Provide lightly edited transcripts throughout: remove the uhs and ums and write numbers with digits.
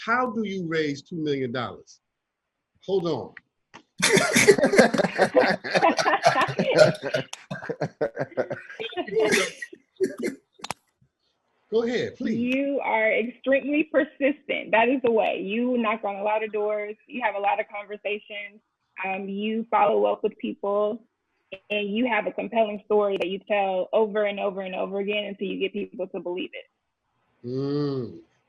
how do you raise $2 million? Hold on. Go ahead, please. You are extremely persistent. That is the way. You knock on a lot of doors. You have a lot of conversations. You follow up with people, and you have a compelling story that you tell over and over and over again until you get people to believe it.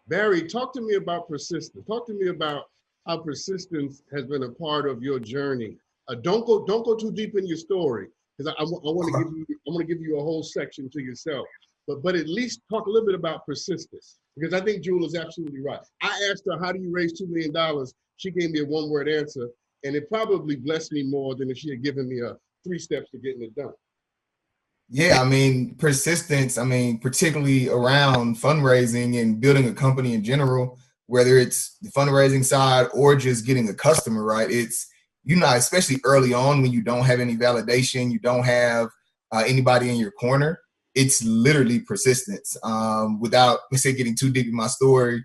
Barry, talk to me about persistence. Talk to me about how persistence has been a part of your journey. Don't go too deep in your story, because I want to give you a whole section to yourself. But at least talk a little bit about persistence, because I think Jewel is absolutely right. I asked her, how do you raise $2 million? She gave me a one-word answer, and it probably blessed me more than if she had given me 3 steps to getting it done. Yeah, I mean, persistence, I mean, particularly around fundraising and building a company in general, whether it's the fundraising side or just getting a customer, right? It's, you know, especially early on when you don't have any validation, you don't have anybody in your corner, it's literally persistence. Without, let's say, getting too deep in my story,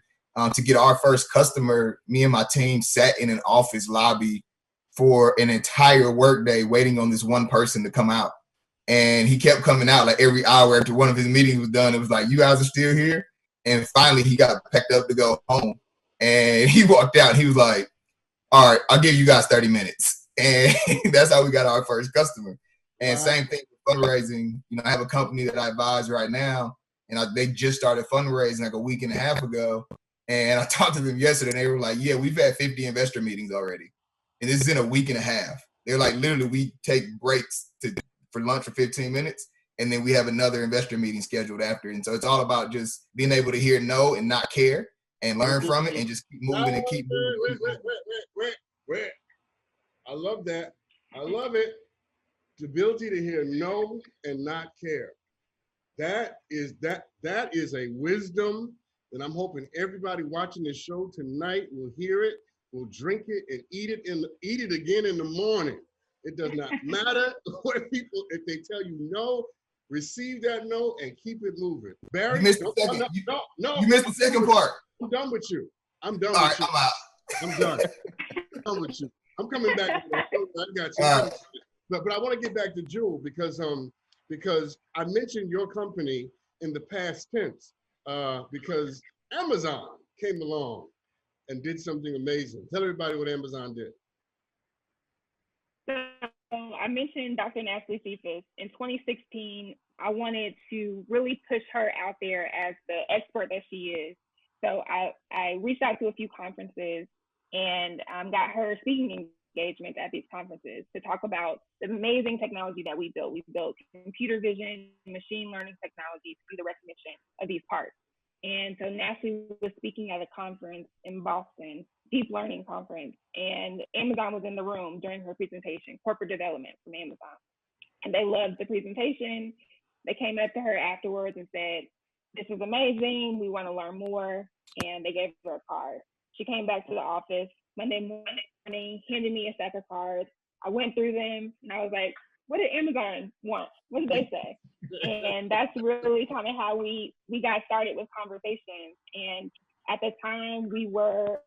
to get our first customer, me and my team sat in an office lobby for an entire workday waiting on this one person to come out. And he kept coming out like every hour after one of his meetings was done. It was like, you guys are still here? And finally he got packed up to go home. And he walked out and he was like, all right, I'll give you guys 30 minutes. And that's how we got our first customer. And same thing with fundraising. You know, I have a company that I advise right now, and they just started fundraising like a week and a half ago. And I talked to them yesterday, and they were like, yeah, we've had 50 investor meetings already. And this is in a week and a half. They're like, literally, we take breaks for lunch for 15 minutes, and then we have another investor meeting scheduled after. And so it's all about just being able to hear no and not care and learn from it and just keep moving and keep moving. Wait. I love that. I love it. The ability to hear no and not care. That is a wisdom that I'm hoping everybody watching this show tonight will hear it, will drink it, and eat it again in the morning. It does not matter what people, if they tell you no, receive that no and keep it moving. Barry, you missed the second. No. You missed the second part. I'm done with you. I'm done All with right, you. I'm out. I'm done. I'm done with you. I'm coming back. I got you. But I want to get back to Jewel because I mentioned your company in the past tense because Amazon came along and did something amazing. Tell everybody what Amazon did. So I mentioned Dr. Natalie Cephas. In 2016, I wanted to really push her out there as the expert that she is. So I reached out to a few conferences and got her speaking engagements at these conferences to talk about the amazing technology that we built. We built computer vision, machine learning technology to do the recognition of these parts. And so Natalie was speaking at a conference in Boston, deep learning conference, and Amazon was in the room during her presentation, corporate development from Amazon. And they loved the presentation. They came up to her afterwards and said, this is amazing, we want to learn more. And they gave her a card. She came back to the office Monday morning, handed me a stack of cards. I went through them and I was like, what did Amazon want? What did they say? And that's really kind of how we got started with conversations. And at the time, we were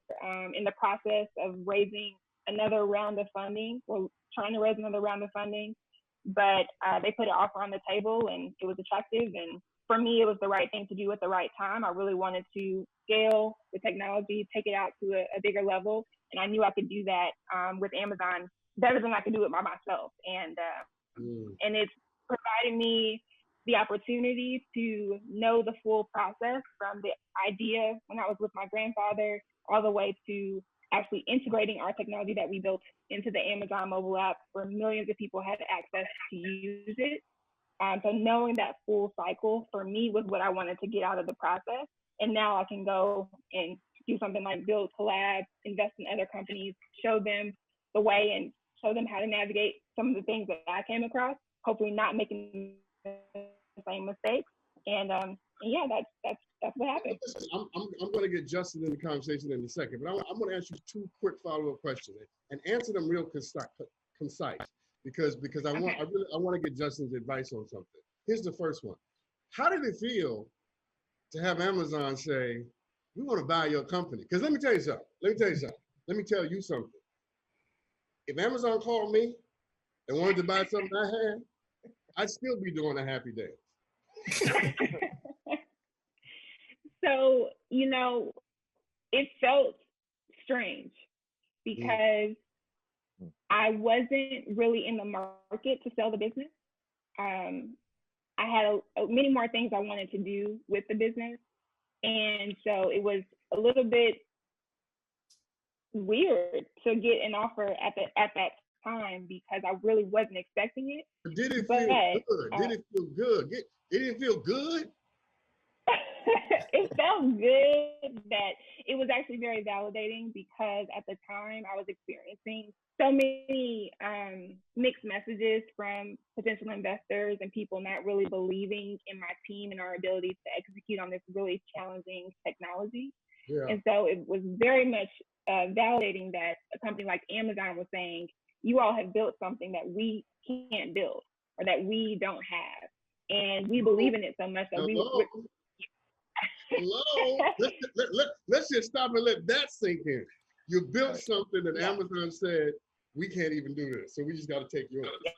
in the process of raising another round of funding. We're trying to raise another round of funding, but they put an offer on the table and it was attractive. And for me, it was the right thing to do at the right time. I really wanted to scale the technology, take it out to a bigger level. And I knew I could do that with Amazon better than I could do it by myself. And it's provided me the opportunity to know the full process from the idea when I was with my grandfather all the way to actually integrating our technology that we built into the Amazon mobile app where millions of people had access to use it. So knowing that full cycle for me was what I wanted to get out of the process. And now I can go and do something like build collabs, invest in other companies, show them the way and show them how to navigate some of the things that I came across, hopefully not making the same mistakes. And yeah, that's what happened. I'm going to get Justin in the conversation in a second, but I'm going to ask you 2 quick follow-up questions and answer them real concise because I want to get Justin's advice on something. Here's the first one. How did it feel to have Amazon say, we want to buy your company. Because let me tell you something. Let me tell you something. If Amazon called me and wanted to buy something I had, I'd still be doing a happy day. So, you know, it felt strange because I wasn't really in the market to sell the business. I had many more things I wanted to do with the business. And so it was a little bit weird to get an offer at that time because I really wasn't expecting it. Did it feel good? Did it feel good? It didn't feel good? It felt good that it was actually very validating because at the time I was experiencing so many mixed messages from potential investors and people not really believing in my team and our ability to execute on this really challenging technology. Yeah. And so it was very much validating that a company like Amazon was saying, you all have built something that we can't build or that we don't have. And we believe in it so much that let's just stop and let that sink in. You built something that Amazon said, we can't even do this, so we just got to take yours. Yeah.